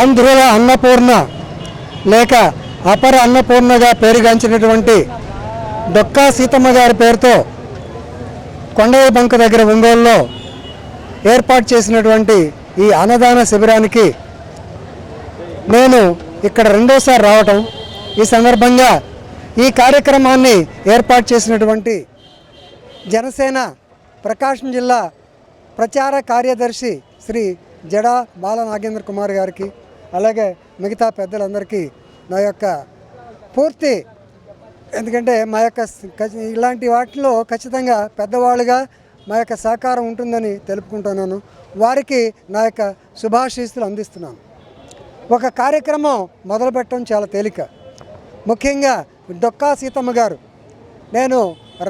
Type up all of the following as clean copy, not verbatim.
ఆంధ్రుల అన్నపూర్ణ లేక అపర అన్నపూర్ణగా పేరుగాంచినటువంటి డొక్కా సీతమ్మ గారి పేరుతో కొండయ్య బంక దగ్గర ఒంగోలులో ఏర్పాటు చేసినటువంటి ఈ అన్నదాన శిబిరానికి నేను ఇక్కడ రెండోసారి రావటం, ఈ సందర్భంగా ఈ కార్యక్రమాన్ని ఏర్పాటు చేసినటువంటి జనసేన ప్రకాశం జిల్లా ప్రచార కార్యదర్శి శ్రీ జడా బాల నాగేంద్ర కుమార్ గారికి, అలాగే మిగతా పెద్దలందరికీ నా యొక్క పూర్తి, ఎందుకంటే మా యొక్క ఇలాంటి వాటిలో ఖచ్చితంగా పెద్దవాళ్ళుగా మా యొక్క సహకారం ఉంటుందని తెలుపుకుంటున్నాను. వారికి నా యొక్క శుభాశీస్సులు అందిస్తున్నాను. ఒక కార్యక్రమం మొదలుపెట్టడం చాలా తేలిక. ముఖ్యంగా డొక్కా సీతమ్మ గారు, నేను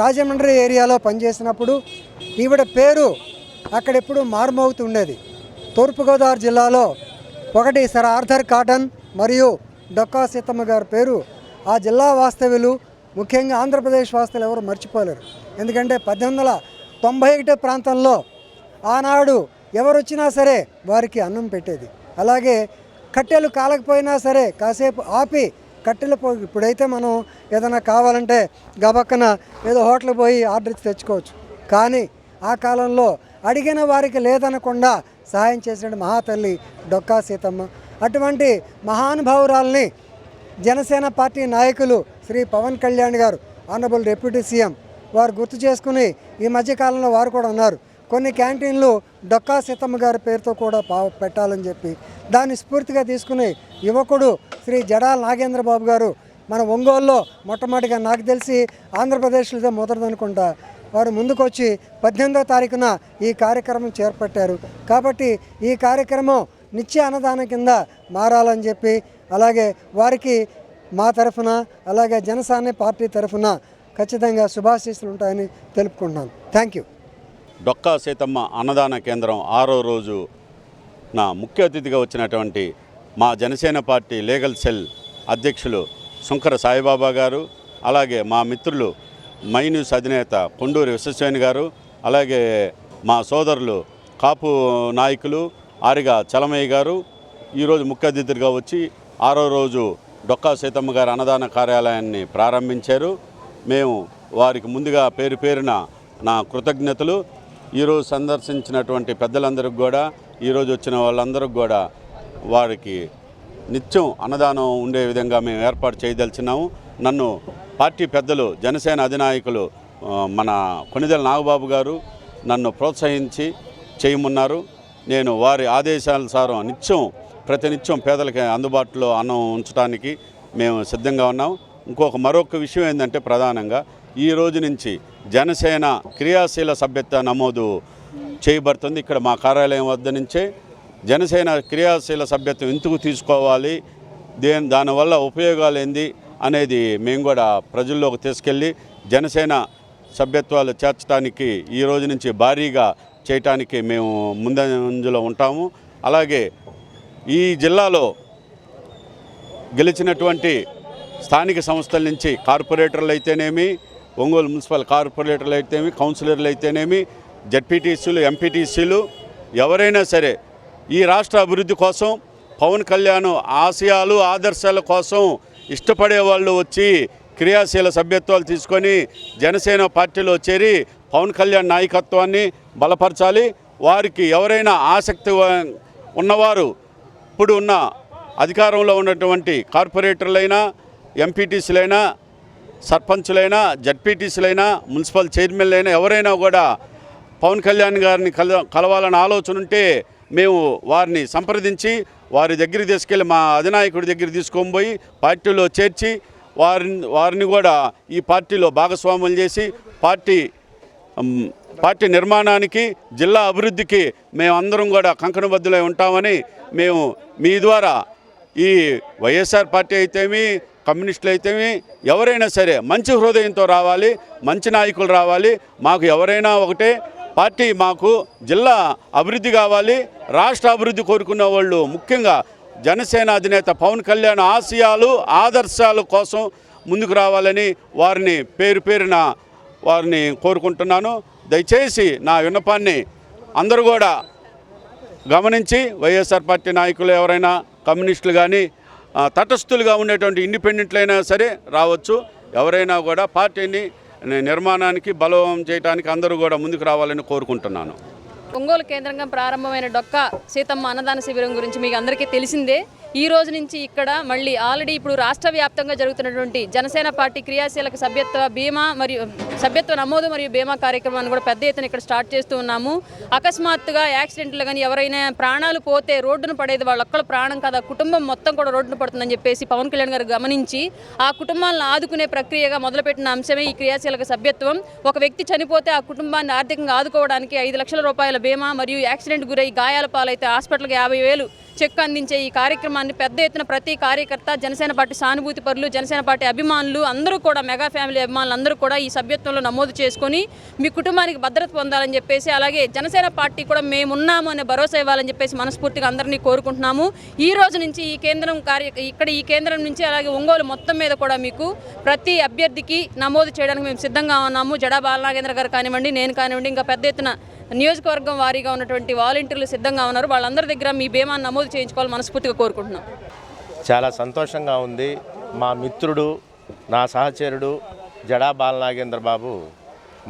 రాజమండ్రి ఏరియాలో పనిచేసినప్పుడు ఈవిడ పేరు అక్కడెప్పుడు మారుమోగుతుండేది. తూర్పుగోదావరి జిల్లాలో ఒకటి సర్ ఆర్థర్ కాటన్ మరియు డొక్కా సీతమ్మ గారి పేరు ఆ జిల్లా వాస్తవ్యులు, ముఖ్యంగా ఆంధ్రప్రదేశ్ వాస్తవులు ఎవరు మర్చిపోలేరు. ఎందుకంటే 1891 ప్రాంతంలో ఆనాడు ఎవరు వచ్చినా సరే వారికి అన్నం పెట్టేది. అలాగే కట్టెలు కాలకపోయినా సరే కాసేపు ఆపి కట్టెలు ఇప్పుడైతే మనం ఏదైనా కావాలంటే గబక్కన ఏదో హోటల్కి పోయి ఆర్డర్ ఇచ్చి తెచ్చుకోవచ్చు. కానీ ఆ కాలంలో అడిగిన వారికి లేదనకుండా సహాయం చేసిన మహాతల్లి డొక్కా సీతమ్మ. అటువంటి మహానుభావురాల్ని జనసేన పార్టీ నాయకులు శ్రీ పవన్ కళ్యాణ్ గారు, ఆనరబుల్ డిప్యూటీ సీఎం వారు గుర్తు చేసుకుని ఈ మధ్యకాలంలో వారు కూడా ఉన్నారు కొన్ని క్యాంటీన్లు డొక్కా సీతమ్మ గారి పేరుతో కూడా పెట్టాలని చెప్పి దాన్ని స్ఫూర్తిగా తీసుకుని యువకుడు శ్రీ జడాల నాగేంద్ర బాబు గారు మన ఒంగోలులో మొట్టమొదటిగా నాకు తెలిసి ఆంధ్రప్రదేశ్లో మొదటిదనుకుంటా వారు ముందుకొచ్చి 18వ తారీఖున ఈ కార్యక్రమం చేపట్టారు. కాబట్టి ఈ కార్యక్రమం నిత్య అన్నదానం కింద మారాలని చెప్పి, అలాగే వారికి మా తరఫున అలాగే జనసేన పార్టీ తరఫున ఖచ్చితంగా శుభాశీస్సులు ఉంటాయని తెలుపుకుంటున్నాను. Thank you. డొక్కా సీతమ్మ అన్నదాన కేంద్రం 6వ రోజు నా ముఖ్య అతిథిగా వచ్చినటువంటి మా జనసేన పార్టీ లీగల్ సెల్ అధ్యక్షులు శుంకర సాయిబాబా గారు, అలాగే మా మిత్రులు మైన్యూస్ అధినేత కొండూరి విశ్వసేన్ గారు, అలాగే మా సోదరులు కాపు నాయకులు ఆరిగా చలమయ్య గారు ఈరోజు ముఖ్య అతిథిగా వచ్చి 6వ రోజు డొక్కా సీతమ్మ గారి అన్నదాన కార్యాలయాన్ని ప్రారంభించారు. మేము వారికి ముందుగా పేరు పేరున నా కృతజ్ఞతలు. ఈరోజు సందర్శించినటువంటి పెద్దలందరికీ కూడా, ఈరోజు వచ్చిన వాళ్ళందరికీ కూడా వారికి నిత్యం అన్నదానం ఉండే విధంగా మేము ఏర్పాటు చేయదలిచినాము. నన్ను పార్టీ పెద్దలు జనసేన అధినాయకులు మన కొణిదెల నాగబాబు గారు నన్ను ప్రోత్సహించి చేయమన్నారు. నేను వారి ఆదేశానుసారం ప్రతినిత్యం పేదలకి అందుబాటులో అన్నం ఉంచడానికి మేము సిద్ధంగా ఉన్నాం. మరొక విషయం ఏంటంటే, ప్రధానంగా ఈ రోజు నుంచి జనసేన క్రియాశీల సభ్యత్వ నమోదు చేయబడుతుంది. ఇక్కడ మా కార్యాలయం వద్ద నుంచే జనసేన క్రియాశీల సభ్యత్వం ఎందుకు తీసుకోవాలి, దానివల్ల ఉపయోగాలు ఏంది అనేది మేము కూడా ప్రజల్లోకి తీసుకెళ్ళి జనసేన సభ్యత్వాలు చేర్చడానికి ఈ రోజు నుంచి భారీగా చేయటానికి మేము ముందంజలో ఉంటాము. అలాగే ఈ జిల్లాలో గెలిచినటువంటి స్థానిక సంస్థల నుంచి కార్పొరేటర్లు అయితేనేమి, ఒంగోలు మున్సిపల్ కార్పొరేటర్లు అయితేనేమి, కౌన్సిలర్లు అయితేనేమి, జడ్పీటీసీలు, ఎంపీటీసీలు ఎవరైనా సరే ఈ రాష్ట్ర అభివృద్ధి కోసం పవన్ కళ్యాణ్ ఆశయాలు ఆదర్శాల కోసం ఇష్టపడే వాళ్ళు వచ్చి క్రియాశీల సభ్యత్వాలు తీసుకొని జనసేన పార్టీలో చేరి పవన్ కళ్యాణ్ నాయకత్వాన్ని బలపరచాలి. వారికి ఎవరైనా ఆసక్తి ఉన్నవారు ఇప్పుడు ఉన్న అధికారంలో ఉన్నటువంటి కార్పొరేటర్లైనా, ఎంపీటీసీలైనా, సర్పంచులైనా, జడ్పీటీసీలైనా, మున్సిపల్ చైర్మన్లైనా ఎవరైనా కూడా పవన్ కళ్యాణ్ గారిని కలవాలని ఆలోచన ఉంటే మేము వారిని సంప్రదించి వారి దగ్గరికి తీసుకెళ్ళి మా అధినాయకుడి దగ్గర తీసుకొని పోయి పార్టీలో చేర్చి వారిని కూడా ఈ పార్టీలో భాగస్వాములు చేసి పార్టీ నిర్మాణానికి, జిల్లా అభివృద్ధికి మేమందరం కూడా కంకణబద్ధులై ఉంటామని మేము మీ ద్వారా ఈ వైఎస్ఆర్ పార్టీ అయితేమి, కమ్యూనిస్టులు అయితేమి ఎవరైనా సరే మంచి హృదయంతో రావాలి, మంచి నాయకులు రావాలి. మాకు ఎవరైనా ఒకటే పార్టీ, మాకు జిల్లా అభివృద్ధి కావాలి, రాష్ట్ర అభివృద్ధి కోరుకున్న వాళ్ళు ముఖ్యంగా జనసేన అధినేత పవన్ కళ్యాణ్ ఆశయాలు ఆదర్శాల కోసం ముందుకు రావాలని వారిని పేరున వారిని కోరుకుంటున్నాను. దయచేసి నా విన్నపాన్ని అందరూ కూడా గమనించి వైఎస్ఆర్ పార్టీ నాయకులు ఎవరైనా, కమ్యూనిస్టులు కానీ, తటస్థులుగా ఉండేటువంటి ఇండిపెండెంట్లు అయినా సరే రావచ్చు. ఎవరైనా కూడా పార్టీని నిర్మాణానికి బలం చేయడానికి అందరూ కూడా ముందుకు రావాలని కోరుకుంటున్నాను. ఒంగోలు కేంద్రంగా ప్రారంభమైన డొక్కా సీతమ్మ అన్నదాన శిబిరం గురించి మీకు అందరికీ తెలిసిందే. ఈ రోజు నుంచి ఇక్కడ మళ్ళీ ఆల్రెడీ ఇప్పుడు రాష్ట్ర వ్యాప్తంగా జరుగుతున్నటువంటి జనసేన పార్టీ క్రియాశీలక సభ్యత్వ నమోదు మరియు బీమా కార్యక్రమాన్ని కూడా పెద్ద ఎత్తున ఇక్కడ స్టార్ట్ చేస్తూ ఉన్నాము. అకస్మాత్తుగా యాక్సిడెంట్లు కానీ ఎవరైనా ప్రాణాలు పోతే రోడ్డును పడేది వాళ్ళొక్కళ్ళ ప్రాణం కాదు, కుటుంబం మొత్తం కూడా రోడ్డును పడుతుందని చెప్పేసి పవన్ కళ్యాణ్ గారు గమనించి ఆ కుటుంబాలను ఆదుకునే ప్రక్రియగా మొదలుపెట్టిన అంశమే ఈ క్రియాశీలక సభ్యత్వం. ఒక వ్యక్తి చనిపోతే ఆ కుటుంబాన్ని ఆర్థికంగా ఆదుకోవడానికి 5 లక్షల రూపాయల బీమా మరియు యాక్సిడెంట్ గురై గాయాల పాలైతే హాస్పిటల్కి 50,000 చెక్ అందించే ఈ కార్యక్రమాన్ని పెద్ద ఎత్తున ప్రతి కార్యకర్త, జనసేన పార్టీ సానుభూతి పరులు, జనసేన పార్టీ అభిమానులు అందరూ కూడా, మెగా ఫ్యామిలీ అభిమానులు అందరూ కూడా ఈ సభ్యత్వంలో నమోదు చేసుకొని మీ కుటుంబానికి భద్రత పొందాలని చెప్పేసి, అలాగే జనసేన పార్టీ కూడా మేమున్నాము అనే భరోసా ఇవ్వాలని చెప్పేసి మనస్ఫూర్తిగా అందరినీ కోరుకుంటున్నాము. ఈ రోజు నుంచి ఈ కేంద్రం నుంచి అలాగే ఒంగోలు మొత్తం మీద కూడా మీకు ప్రతి అభ్యర్థికి నమోదు చేయడానికి మేము సిద్ధంగా ఉన్నాము. జడా బాలనాగేంద్ర గారు కానివ్వండి, నేను కానివ్వండి, ఇంకా పెద్ద ఎత్తున నియోజకవర్గం వారీగా ఉన్నటువంటి వాలంటీర్లు సిద్ధంగా ఉన్నారు. వాళ్ళందరి దగ్గర మీ బీమాను నమోదు చేయించుకోవాలని మనస్ఫూర్తిగా కోరుకుంటున్నాం. చాలా సంతోషంగా ఉంది. మా మిత్రుడు, నా సహచరుడు జడా బాలనాగేంద్ర బాబు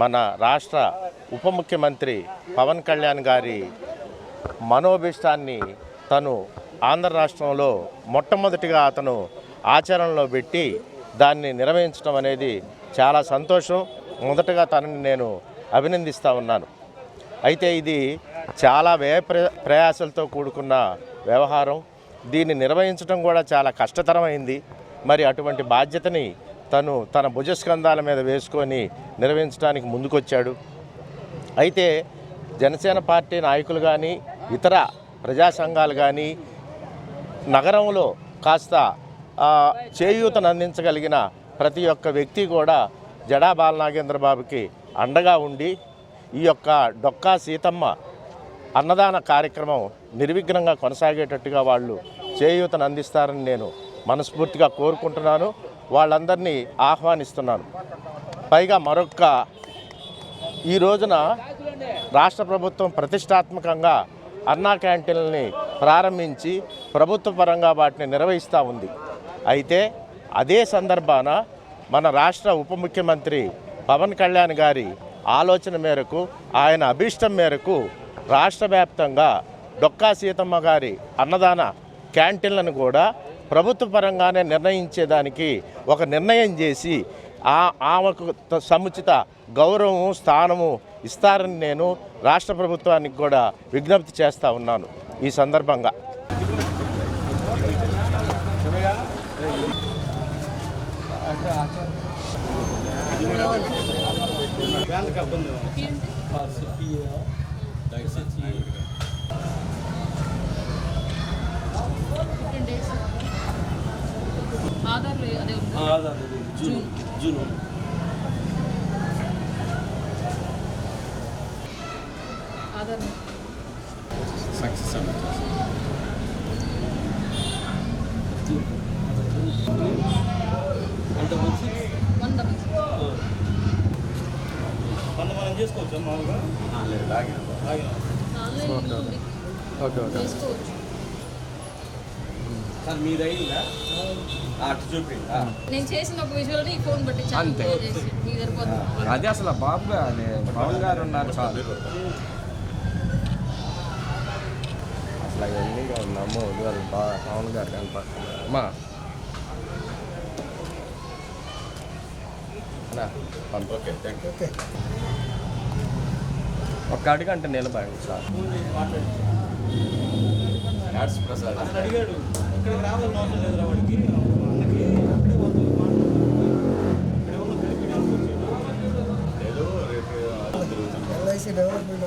మన రాష్ట్ర ఉప ముఖ్యమంత్రి పవన్ కళ్యాణ్ గారి మనోభీష్టాన్ని తను ఆంధ్ర రాష్ట్రంలో మొట్టమొదటిగా అతను ఆచరణలో పెట్టి దాన్ని నిర్వహించడం అనేది చాలా సంతోషం. మొదటగా తనని నేను అభినందిస్తూ ఉన్నాను. అయితే ఇది చాలా ప్రయాసాలతో కూడుకున్న వ్యవహారం. దీన్ని నిర్వహించడం కూడా చాలా కష్టతరమైంది. మరి అటువంటి బాధ్యతని తను తన భుజస్కంధాల మీద వేసుకొని నిర్వహించడానికి ముందుకొచ్చాడు. అయితే జనసేన పార్టీ నాయకులు కానీ, ఇతర ప్రజా సంఘాలు కానీ నగరంలో కాస్త చేయూతను అందించగలిగిన ప్రతి ఒక్క వ్యక్తి కూడా జడా బాలనాగేంద్ర బాబుకి అండగా ఉండి ఈ యొక్క డొక్కా సీతమ్మ అన్నదాన కార్యక్రమం నిర్విఘ్నంగా కొనసాగేటట్టుగా వాళ్ళు చేయూతను అందిస్తారని నేను మనస్ఫూర్తిగా కోరుకుంటున్నాను. వాళ్ళందరినీ ఆహ్వానిస్తున్నాను. పైగా ఈ రోజున రాష్ట్ర ప్రభుత్వం ప్రతిష్టాత్మకంగా అన్నా క్యాంటీన్లని ప్రారంభించి ప్రభుత్వ పరంగా వాటిని నిర్వహిస్తూ ఉంది. అయితే అదే సందర్భాన మన రాష్ట్ర ఉప ముఖ్యమంత్రి పవన్ కళ్యాణ్ గారి ఆలోచన మేరకు, ఆయన అభీష్టం మేరకు రాష్ట్ర వ్యాప్తంగా డొక్కా సీతమ్మ గారి అన్నదాన క్యాంటీన్లను కూడా ప్రభుత్వ పరంగానే నిర్ణయించేదానికి ఒక నిర్ణయం చేసి ఆమెకు సముచిత గౌరవము, స్థానము ఇస్తారని నేను రాష్ట్ర ప్రభుత్వానికి కూడా విజ్ఞప్తి చేస్తూ ఉన్నాను. ఈ సందర్భంగా అంటే ఆధార్ అదే జూన్ ఆధార్ సక్సెస్ అన్నట్టు. మనం చేసుకోవచ్చు మామూలుగా ఓకే ఓకే చేసుకోవచ్చు. సార్ మీది అయిందా అటు చూపిండి నేను చేసిన ఒక విజువల్ ఈ ఫోన్ బట్టి అంతే. మీకు సరిపోతుంది. అదే అసలు బాబు అదే పవన్ గారు ఉన్నారు చాలు. అసలు ఎన్నిగా ఉన్నాము వాళ్ళు బాగా పవన్ గారు కనపడుతున్నారు అమ్మా. Okay thank you. ఒక్క అడుగంటే నిలబడి సార్. యాడ్స్ ప్రసాద్ అసలు అడిగాడు ఇక్కడికి రావాలని అవసరం లేదురా వాడికి అన్నకి అక్కడే పోతుంది ఇక్కడే ఉన్న తెలిపి లేదు రేపు తిరుగుతాం. LIC development